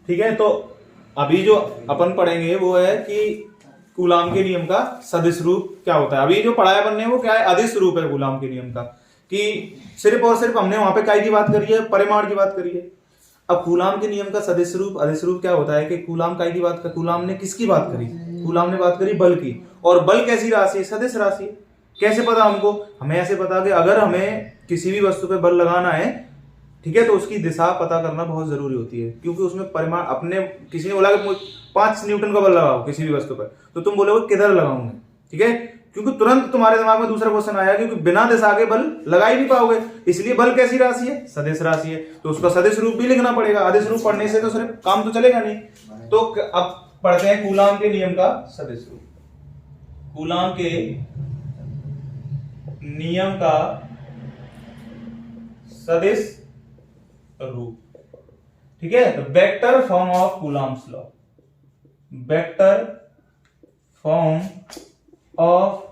ठीक है, तो अभी जो अपन पढ़ेंगे वो है कि कूलाम के नियम का सदिश रूप क्या होता है। अभी जो पढ़ा है अपन ने वो क्या है, अदिश रूप है कूलाम के नियम का, कि सिर्फ और सिर्फ हमने वहां पे काय की बात करी है, परिमाण की बात करी है। अब कूलाम के नियम का सदिश रूप अदिश रूप क्या होता है कि कूलाम काय की बात कर, कूलाम ने किसकी बात करी, कूलाम ने बात करी बल की, और बल कैसी राशि है, सदिश राशि है। कैसे पता हमको, हमें ऐसे पता कि अगर हमें किसी भी वस्तु पे बल लगाना है, ठीक है, तो उसकी दिशा पता करना बहुत जरूरी होती है, क्योंकि उसमें परिमाण, अपने किसी ने बोला कि 5 न्यूटन का बल लगाओ किसी भी वस्तु पर, तो तुम बोलोगे किधर लगाऊंगे, ठीक है, क्योंकि तुरंत तुम्हारे दिमाग में दूसरा क्वेश्चन आया, क्योंकि बिना दिशा के बल लगा ही नहीं पाओगे। इसलिए बल कैसी राशि है, सदिश राशि है, तो उसका सदिश रूप भी लिखना पड़ेगा। अदिश रूप पढ़ने से तो सिर्फ काम तो चलेगा नहीं। तो अब पढ़ते हैं कूलाम के नियम का सदिश रूप। कूलाम के नियम का सदिश रूप, ठीक है, तो vector form of coulombs law, vector form of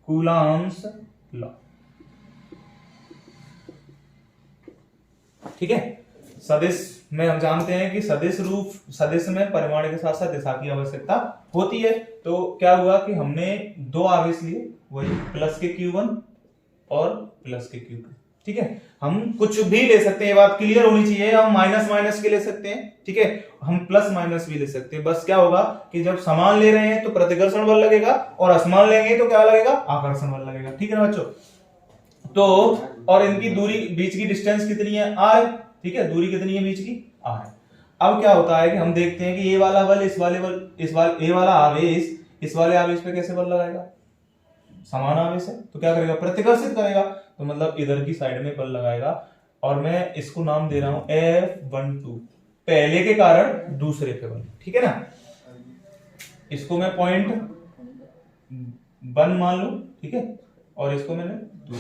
coulombs law, ठीक है। सदिश में हम जानते हैं कि सदिश रूप, सदिश में परिमाण के साथ साथ दिशा की आवश्यकता होती है। तो क्या हुआ कि हमने दो आवेश लिए, वही प्लस के Q1 और प्लस के Q2, ठीक है। हम कुछ भी ले सकते हैं, ये बात क्लियर होनी चाहिए। हम माइनस माइनस के ले सकते हैं, ठीक है, हम प्लस माइनस भी ले सकते हैं। बस क्या होगा कि जब समान ले रहे हैं तो प्रतिकर्षण बल लगेगा, और असमान लेंगे तो क्या लगेगा, आकर्षण बल लगेगा, ठीक है ना बच्चों। तो और इनकी दूरी, बीच की डिस्टेंस कितनी है, r, ठीक है, दूरी कितनी है बीच की, r है। अब क्या होता है कि हम देखते हैं कि ये वाला बल इस वाले बल, ये वाला आवेश इस वाले आवेश पे कैसे बल लगाएगा, समान आवेश है तो क्या करेगा, प्रतिकर्षित करेगा, तो मतलब इधर की साइड में बल लगाएगा। और मैं इसको नाम दे रहा हूं F12, पहले के कारण दूसरे पे बल, ठीक है ना। इसको मैं पॉइंट 1 मान लूं, ठीक है, और इसको मैंने 2।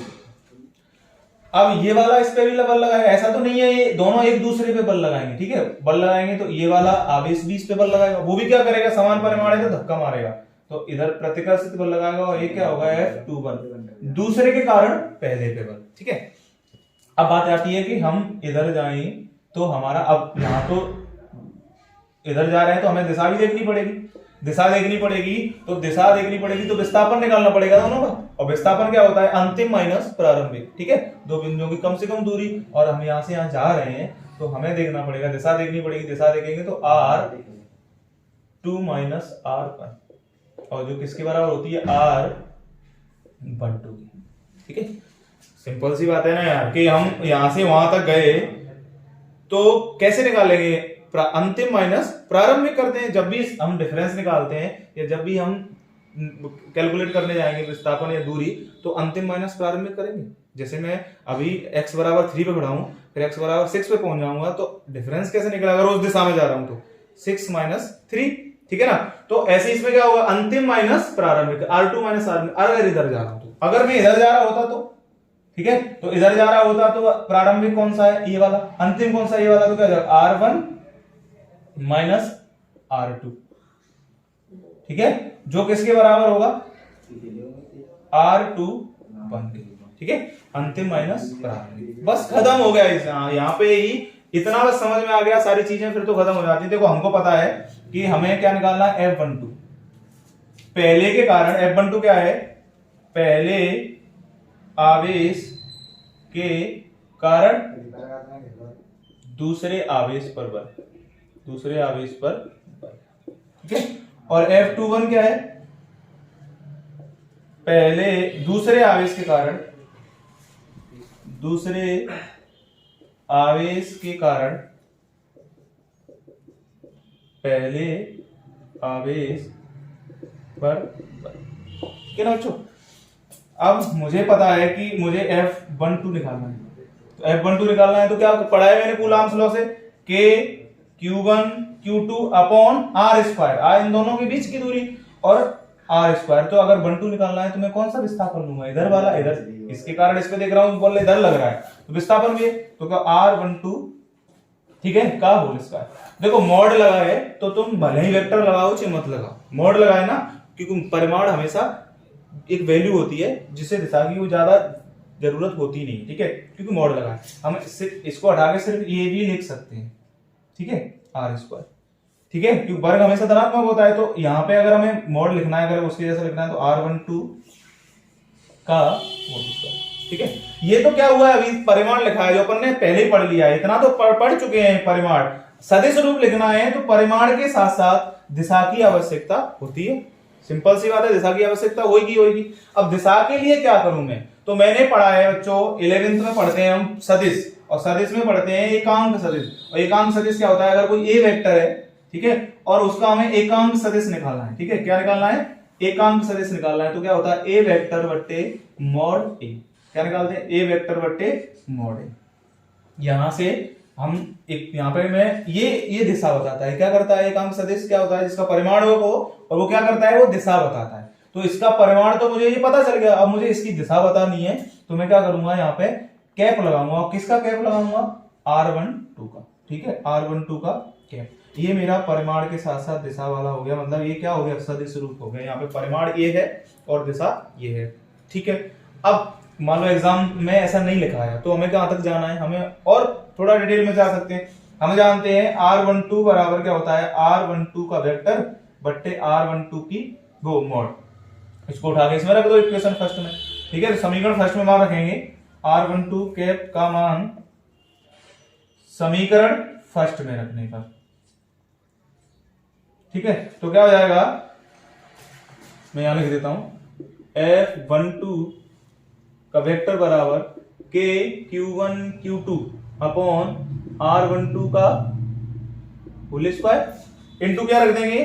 अब ये वाला इस पे भी बल लगाएगा, ऐसा तो नहीं है ये दोनों एक दूसरे पे बल लगाएंगे, ठीक है, बल लगाएंगे तो ये वाला आवेश भी इस पे बल लगाएगा, वो भी क्या करेगा, समान परिमाण है तो धक्का मारेगा, तो इधर प्रतिकर्षित बल लगाएगा, और ये क्या होगा F21, दूसरे के कारण पहले पे बल, ठीक है। अब बात आती है कि हम इधर जाएं तो हमारा, अब यहां तो इधर जा रहे हैं तो हमें दिशा भी देखनी पड़ेगी, दिशा देखनी पड़ेगी, तो दिशा देखनी पड़ेगी तो विस्थापन निकालना पड़ेगा दोनों का। और विस्थापन क्या होता है, अंतिम माइनस प्रारंभिक, ठीक है, दो बिंदुओं की कम से कम दूरी, और हम यहां से यहां जा रहे हैं तो हमें देखना पड़ेगा, दिशा देखनी पड़ेगी, दिशा देखेंगे तो R2 माइनस R1, और जो किसके बराबर होती है, R12 की, ठीक है। सिंपल सी बात है ना यार, कि हम यहां से वहां तक गए तो कैसे निकालेंगे, अंतिम माइनस प्रारंभिक करते हैं। जब भी हम डिफरेंस निकालते हैं या जब भी हम कैलकुलेट करने जाएंगे विस्थापन या दूरी, तो अंतिम माइनस प्रारंभिक करेंगे। जैसे मैं अभी x बराबर 3 पे बढ़ाऊं, फिर x बराबर 6 पे पहुंच जाऊंगा, तो डिफरेंस कैसे निकलेगा, अगर उस दिशा में जा रहा हूं तो 6 माइनस 3, ठीक है ना। तो ऐसे इसमें क्या होगा, अंतिम माइनस प्रारंभिक, R2 माइनस R1। अगर इधर जा रहा हूं तो, अगर मैं इधर जा रहा होता तो, ठीक है, तो इधर जा रहा होता तो प्रारंभिक कौन सा है, ये वाला, अंतिम कौन सा, ये वाला, तो क्या जाएगा R1 माइनस R2, ठीक है, जो किसके बराबर होगा, R21 के, ठीक है, अंतिम माइनस प्रारंभिक। बस खत्म हो गया, यहाँ पे ही इतना बस समझ में आ गया, सारी चीजें फिर तो खत्म हो जाती है। देखो हमको पता है कि हमें क्या निकालना है, F12, पहले के कारण, F12 क्या है, पहले आवेश के कारण दूसरे आवेश पर बल, दूसरे आवेश पर बल, ठीक है। और F21 क्या है, पहले दूसरे आवेश के कारण, दूसरे आवेश के कारण पहले आवेश पर बल, ठीक है ना बच्चों। अब मुझे पता है कि मुझे F12 निकालना है, तो F12 निकालना है तो क्या पढ़ा है मैंने कूलाम्स लॉ से, K Q1 Q2 upon R square, इन दोनों के बीच की दूरी, और R स्क्वायर। तो अगर 12 निकालना है तो मैं कौन सा विस्थापन लूंगा, इधर वाला, इधर, इसके कारण इस पे देख रहा हूं, बल इधर लग रहा है तो विस्थापन भी है, तो क्या R12, ठीक है, का होल स्क्वायर। देखो मॉड लगा है तो तुम भले ही वेक्टर लगाओ चाहे मत लगाओ, मॉड लगाए ना, क्योंकि परिमाण हमेशा एक वैल्यू होती है जिसे दिशा की वो ज्यादा जरूरत होती नहीं, ठीक है, क्योंकि मॉड लगा है। हम इसको हटा के सिर्फ ये भी लिख सकते हैं, ठीक है, आर स्क्वायर, ठीक है, क्योंकि वर्ग हमेशा धनात्मक होता है, तो यहाँ पे अगर हमें मॉड लिखना है, अगर उसके जैसा लिखना है, तो R12 का मोड स्क्वायर, ठीक है। ये तो क्या हुआ है, अभी परिमाण लिखा है जो अपन ने पहले ही पढ़ लिया है, इतना तो पढ़ चुके हैं परिमाण। सदिश रूप लिखना है तो परिमाण के साथ साथ दिशा की आवश्यकता होती है, सिंपल सी बात है, दिशा की आवश्यकता होगी। अब दिशा के लिए क्या करूं मैं, तो मैंने पढ़ा है बच्चों 11th में पढ़ते हैं हम सदिश, और सदिश में पढ़ते हैं एकांक सदिश। और एकांक सदिश क्या होता है, अगर कोई ए वेक्टर है, ठीक है, और उसका हमें एकांक सदिश निकालना है, ठीक है, क्या निकालना है, एकांक सदिश निकालना है, तो क्या होता है, ए वेक्टर बट्टे मॉड ए, क्या निकालते हैं, ए वेक्टर बट्टे मॉड ए। यहां से हम एक, यहाँ पे मैं ये दिशा बताता है, क्या करता है, एकांक सदिश क्या होता है, जिसका परिमाण हो और वो क्या करता है, वो दिशा बताता है। तो इसका परिमाण तो मुझे ये पता चल गया, अब मुझे इसकी दिशा बतानी है, तो मैं क्या करूंगा, यहाँ पे कैप लगाऊंगा। किसका कैप लगाऊंगा, R12 का, ठीक है, R12 का कैप। ये मेरा परिमाण के साथ साथ दिशा वाला हो गया, मतलब ये क्या हो गया, सदिश रूप हो गया। यहाँ पे परिमाण ये है और दिशा ये है, ठीक है। अब मान लो एग्जाम में ऐसा नहीं लिखा है, तो हमें कहां तक जाना है, हमें और थोड़ा डिटेल में जा सकते हैं। हम जानते हैं R12 बराबर क्या होता है, R12 का वेक्टर बट्टे R12 की वो मॉड। इसको उठा के इसमें रख दो इक्वेशन फर्स्ट में, ठीक है, तो समीकरण फर्स्ट में मान रखेंगे R12 कैप का मान समीकरण फर्स्ट में रखने का, ठीक है। तो क्या हो जाएगा, मैं यहां लिख देता हूं F12 का वेक्टर बराबर के Q1 Q2 अपॉन R12 का होल स्क्वायर इंटू क्या रख देंगे,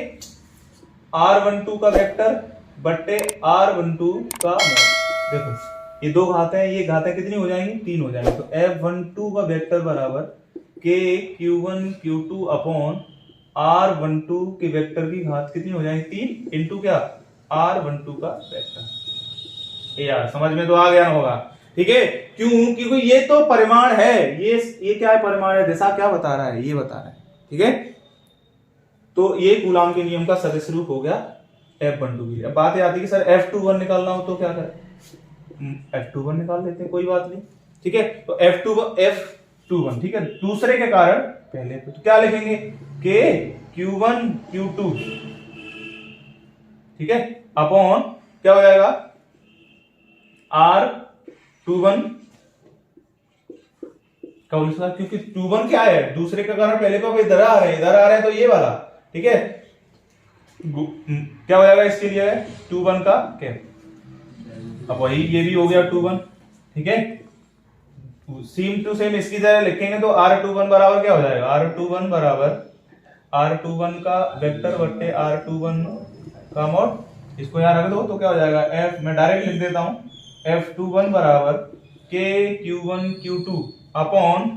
R12 का वेक्टर बट्टे R12 का मॉड। देखो ये दो घातें हैं, ये घातें कितनी हो जाएंगी, 3 हो जाएंगी। तो F12 का वेक्टर बराबर के Q1 Q2 अपॉन R12 के वेक्टर की घात कितनी हो जाएगी, 3 इंटू क्या, R12 का वेक्टर। यार समझ में तो आ गया होगा, ठीक है, क्यों, क्योंकि ये तो परिमाण है, ये क्या है, परिमाण है, दिशा क्या बता रहा है, ये बता रहा है, ठीक है। तो ये कूलाम के नियम का सदिश रूप हो गया F12 के लिए। अब बात आती है कि सर F21 निकालना हो तो क्या करें, F21 निकाल लेते हैं, कोई बात नहीं, ठीक है। तो F21, ठीक है, दूसरे के कारण पहले तो क्या लिखेंगे, के Q1 Q2, ठीक है, अपॉन क्या हो जाएगा, R21 का होल स्क्वायर, क्योंकि 21 क्या है, दूसरे का कारण पहले को इधर आ रहे हैं, तो ये वाला, ठीक है, क्या हो जाएगा इसके लिए, 21 का कैप। अब वही ये भी हो गया 21, ठीक है, सेम टू सेम इसकी जगह लिखेंगे तो R21 बराबर क्या हो जाएगा, R21 बराबर R21 का वेक्टर बट्टे R21 का मॉड। इसको यहां रख दो तो क्या हो जाएगा, F, मैं डायरेक्ट लिख देता हूं, F21 बराबर के Q1 Q2 upon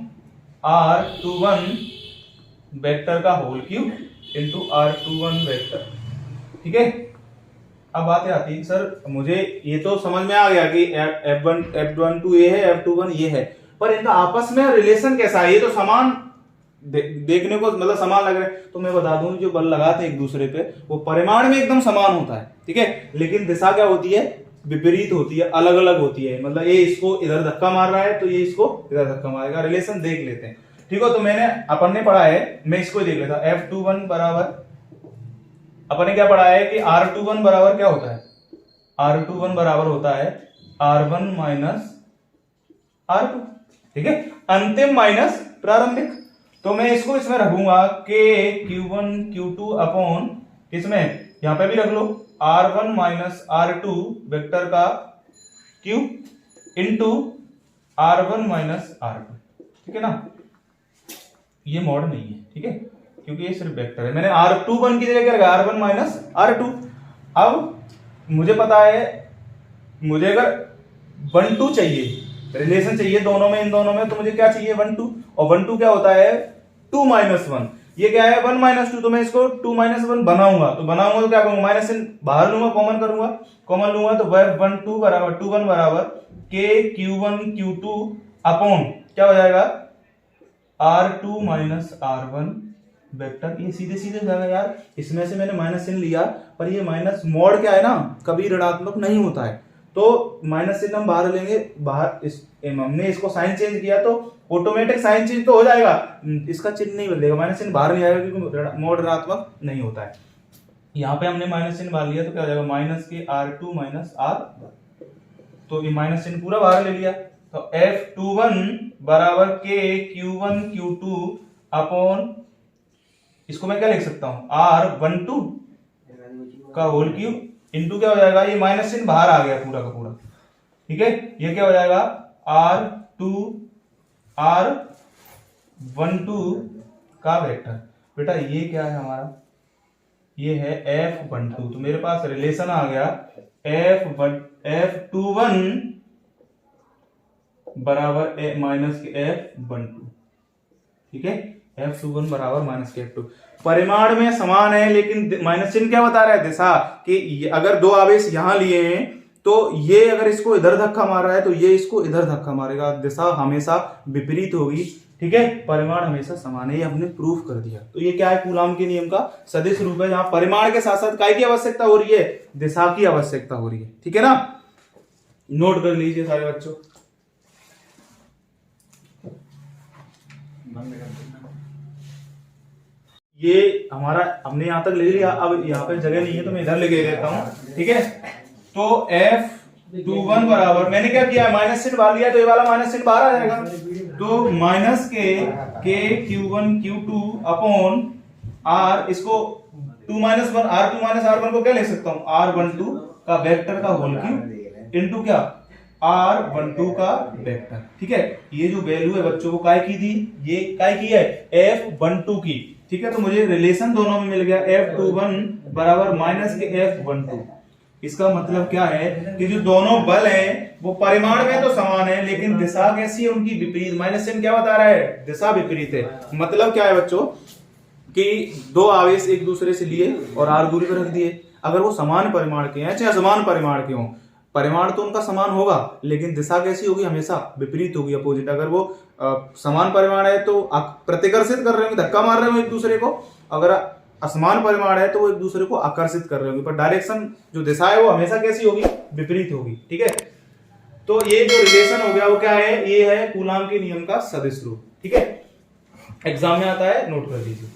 R21 vector का whole cube into R21 vector, ठीक है। अब बातें आती है, सर मुझे ये तो समझ में आ गया कि F12 ये है, F21 ये है, पर इनका आपस में रिलेशन कैसा है, ये तो समान देखने को मतलब समान लग रहे हैं। तो मैं बता दूं, जो बल लगाते हैं एक दूसरे पे वो परिमाण में एकदम समान होता है, ठीक है, लेकिन दिशा क्या होती है, विपरीत होती है, अलग अलग होती है। मतलब ये इसको इधर धक्का मार रहा है तो ये इसको इधर धक्का मारेगा, रिलेशन देख लेते हैं, ठीक है। तो अपन ने पढ़ा है, मैं इसको देख लेता हूं, F21 बराबर, अपन ने क्या पढ़ा है कि R21 बराबर क्या होता है, R21 बराबर होता है R1 माइनस R2, ठीक है, अंतिम माइनस प्रारंभिक। तो मैं इसको इसमें रखूंगा के Q1 Q2 अपॉन, इसमें यहां पे भी रख लो R1 माइनस R2 वेक्टर का cube into R1 minus R2, ठीक है ना, ये मॉड नहीं है, ठीक है, क्योंकि ये सिर्फ वेक्टर है। मैंने R21 की जगह क्या रखा, R1 माइनस R2। अब मुझे पता है, मुझे अगर 1-2 चाहिए, रिलेशन चाहिए दोनों में, इन दोनों में, तो मुझे क्या चाहिए, 1-2, और 1-2 क्या होता है, 2 माइनस 1, ये क्या है 1 माइनस 2, तो मैं इसको 2 माइनस 1 बनाऊंगा, तो क्या करूंगा, माइनस बाहर लूंगा, कॉमन करूंगा, कॉमन लूंगा, तो 1-2 बराबर 2-1 बराबर के Q1 Q2 अपॉन क्या हो जाएगा, R2 माइनस R1 वेक्टर। ये सीधे सीधे जाएगा यार, इसमें से मैंने माइनस चिन्ह लिया, पर ये माइनस मॉड क्या है ना, कभी ऋणात्मक नहीं होता है, तो माइनस चिन्ह हम बाहर लेंगे, बाहर हमने इसको साइन चेंज किया तो ऑटोमेटिक साइन चेंज तो हो जाएगा, इसका चिन्ह नहीं बदलेगा, माइनस चिन्ह बाहर नहीं आएगा क्योंकि मोड ऋणात्मक नहीं होता है। यहाँ पे हमने माइनस चिन्ह बाहर लिया तो क्या हो जाएगा, माइनस के R2 माइनस R, तो ये माइनस चिन्ह पूरा बाहर ले लिया, तो F21 बराबर के Q1 Q2 अपॉन, इसको मैं क्या लिख सकता हूं, R12 का होल क्यूब इंटू क्या हो जाएगा, ये माइनस चिन्ह बाहर आ गया पूरा का पूरा, ठीक है, ये क्या हो जाएगा R2 R12 का वेक्टर। बेटा ये क्या है हमारा, ये है F12, तो मेरे पास रिलेशन आ गया F21 बराबर माइनस के F12, ठीक है, F21 बराबर माइनस के F2। परिमाण में समान है लेकिन माइनस चिन्ह क्या बता रहा है, दिशा, कि अगर दो आवेश यहां लिए हैं तो ये अगर इसको इधर धक्का मार रहा है तो ये इसको इधर धक्का मारेगा, दिशा हमेशा विपरीत होगी, ठीक है, परिमाण हमेशा समान है, ये हमने प्रूफ कर दिया। तो ये क्या है, कूलाम के नियम का सदिश रूप है, जहां परिमाण के साथ साथ काय की आवश्यकता हो रही है, दिशा की आवश्यकता हो रही है, ठीक है ना, नोट कर लीजिए सारे बच्चों। ये हमारा हमने यहां तक ले लिया, अब यहाँ पे जगह नहीं है तो मैं इधर लेके देता हूं, ठीक है, तो F21 बराबर, मैंने क्या किया, माइनस चिन्ह बाहर लिया तो ये वाला माइनस चिन्ह बाहर आ जाएगा, तो माइनस के Q1 Q2 अपॉन R, इसको 2 माइनस 1 R2 माइनस R1 को क्या ले सकता हूं, R12 का वेक्टर का होल क्यूब इंटू क्या, R12 का वेक्टर, ठीक है, ये जो वैल्यू है बच्चों को काय की थी, ये काय की है, F12 की, ठीक है, तो मुझे रिलेशन दोनों में मिल गया, F21 बराबर माइनस के F12। इसका मतलब क्या है कि जो दोनों बल हैं वो परिमाण में तो समान है लेकिन दिशा कैसी है उनकी विपरीत, माइनस चिन्ह क्या बता रहा है, दिशा विपरीत है। मतलब क्या है बच्चों कि दो आवेश एक दूसरे से लिए और r दूरी पर रख दिए, अगर वो समान परिमाण के हैं चाहे असमान परिमाण के हों, परिमाण तो उनका समान होगा लेकिन दिशा कैसी होगी, हमेशा विपरीत होगी, अपोजिट। अगर वो समान परिमाण है तो प्रतिकर्षित कर रहे होंगे, धक्का मार रहे होंगे एक दूसरे को, अगर असमान परिमाण है तो वो एक दूसरे को आकर्षित कर रहे होंगे, पर डायरेक्शन जो दिशा है वो हमेशा कैसी होगी, विपरीत होगी, ठीक है। तो ये जो रिलेशन हो गया वो क्या है, ये है कूलाम के नियम का सदिश रूप, ठीक है, एग्जाम में आता है, नोट कर लीजिए।